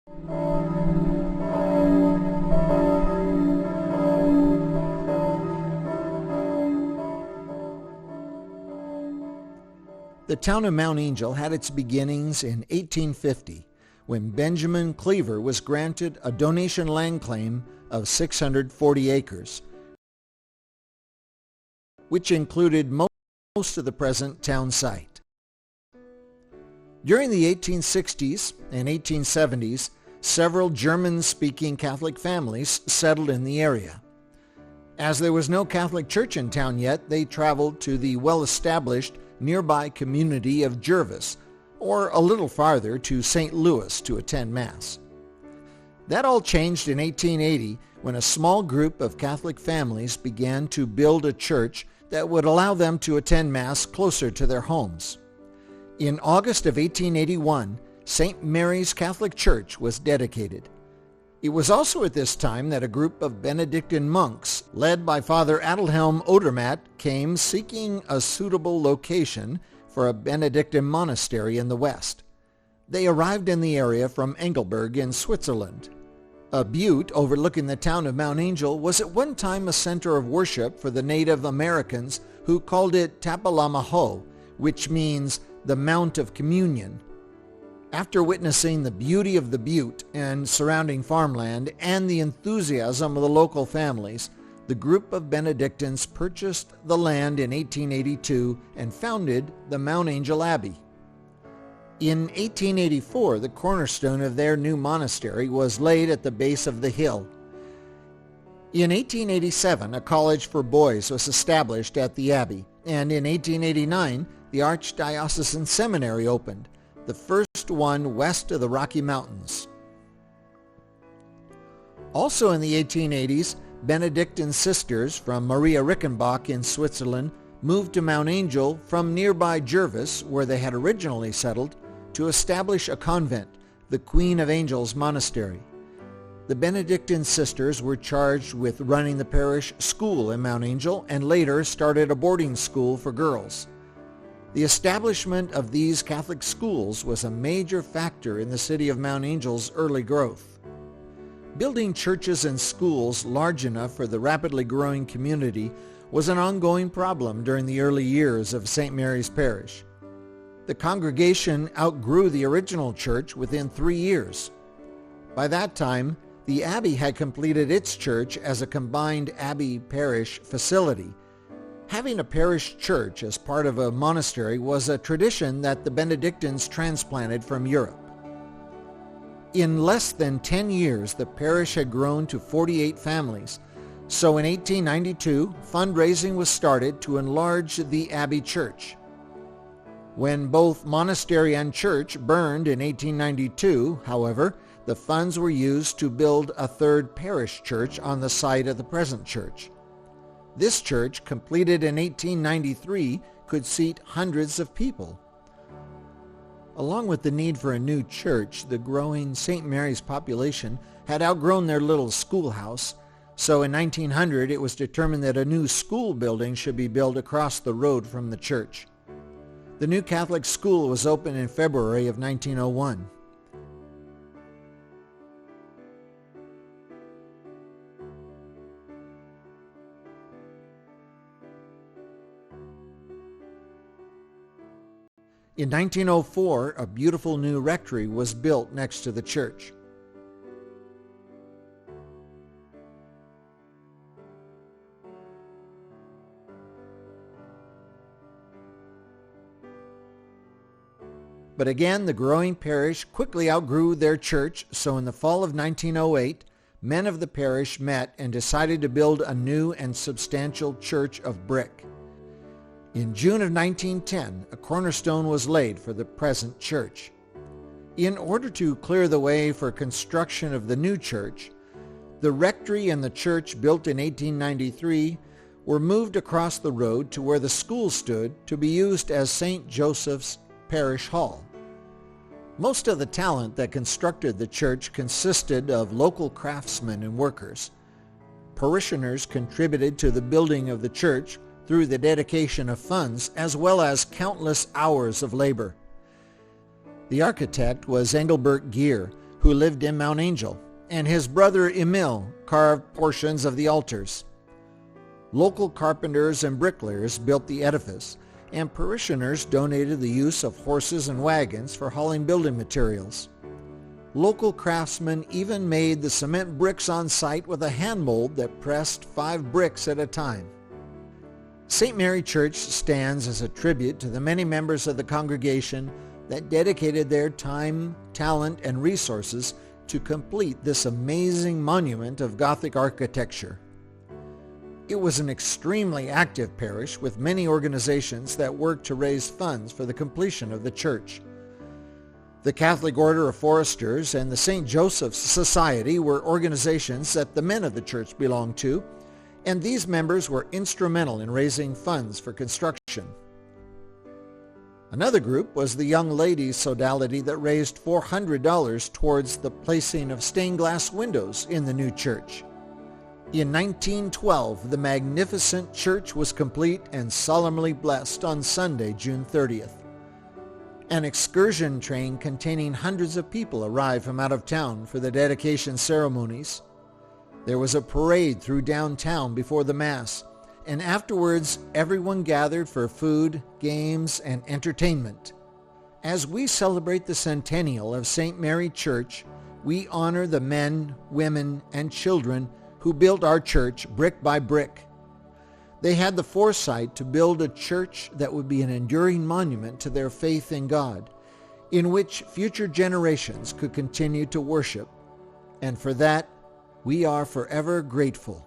The town of Mount Angel had its beginnings in 1850 when Benjamin Cleaver was granted a donation land claim of 640 acres, which included most of the present town site. During the 1860s and 1870s, several German-speaking Catholic families settled in the area. As there was no Catholic church in town yet, they traveled to the well-established nearby community of Jervis, or a little farther to St. Louis to attend Mass. That all changed in 1880 when a small group of Catholic families began to build a church that would allow them to attend Mass closer to their homes. In August of 1881, St. Mary's Catholic Church was dedicated. It was also at this time that a group of Benedictine monks, led by Father Adelhelm Odermatt, came seeking a suitable location for a Benedictine monastery in the west. They arrived in the area from Engelberg in Switzerland. A butte overlooking the town of Mount Angel was at one time a center of worship for the Native Americans who called it Tapalamaho, which means the Mount of Communion. After witnessing the beauty of the butte and surrounding farmland and the enthusiasm of the local families, the group of Benedictines purchased the land in 1882 and founded the Mount Angel Abbey. In 1884, the cornerstone of their new monastery was laid at the base of the hill. In 1887, a college for boys was established at the abbey, and in 1889, the Archdiocesan Seminary opened, the first one west of the Rocky Mountains. Also in the 1880s, Benedictine sisters from Maria Rickenbach in Switzerland moved to Mount Angel from nearby Jervis, where they had originally settled, to establish a convent, the Queen of Angels Monastery. The Benedictine sisters were charged with running the parish school in Mount Angel and later started a boarding school for girls. The establishment of these Catholic schools was a major factor in the city of Mount Angel's early growth. Building churches and schools large enough for the rapidly growing community was an ongoing problem during the early years of St. Mary's Parish. The congregation outgrew the original church within 3 years. By that time, the abbey had completed its church as a combined abbey-parish facility. Having a parish church as part of a monastery was a tradition that the Benedictines transplanted from Europe. In less than 10 years, the parish had grown to 48 families, so in 1892, fundraising was started to enlarge the abbey church. When both monastery and church burned in 1892, however, the funds were used to build a third parish church on the site of the present church. This church, completed in 1893, could seat hundreds of people. Along with the need for a new church, the growing St. Mary's population had outgrown their little schoolhouse, so in 1900 it was determined that a new school building should be built across the road from the church. The new Catholic school was opened in February of 1901. In 1904, a beautiful new rectory was built next to the church. But again, the growing parish quickly outgrew their church, so in the fall of 1908, men of the parish met and decided to build a new and substantial church of brick. In June of 1910, a cornerstone was laid for the present church. In order to clear the way for construction of the new church, the rectory and the church built in 1893 were moved across the road to where the school stood to be used as St. Joseph's Parish Hall. Most of the talent that constructed the church consisted of local craftsmen and workers. Parishioners contributed to the building of the church through the dedication of funds as well as countless hours of labor. The architect was Engelbert Gier, who lived in Mount Angel, and his brother Emil carved portions of the altars. Local carpenters and bricklayers built the edifice, and parishioners donated the use of horses and wagons for hauling building materials. Local craftsmen even made the cement bricks on site with a hand mold that pressed 5 bricks at a time. St. Mary Church stands as a tribute to the many members of the congregation that dedicated their time, talent, and resources to complete this amazing monument of Gothic architecture. It was an extremely active parish with many organizations that worked to raise funds for the completion of the church. The Catholic Order of Foresters and the St. Joseph's Society were organizations that the men of the church belonged to, and these members were instrumental in raising funds for construction. Another group was the Young Ladies Sodality that raised $400 towards the placing of stained glass windows in the new church. In 1912, the magnificent church was complete and solemnly blessed on Sunday, June 30th. An excursion train containing hundreds of people arrived from out of town for the dedication ceremonies. There was a parade through downtown before the Mass, and afterwards everyone gathered for food, games, and entertainment. As we celebrate the centennial of St. Mary Church, we honor the men, women, and children who built our church brick by brick. They had the foresight to build a church that would be an enduring monument to their faith in God, in which future generations could continue to worship. And for that, we are forever grateful.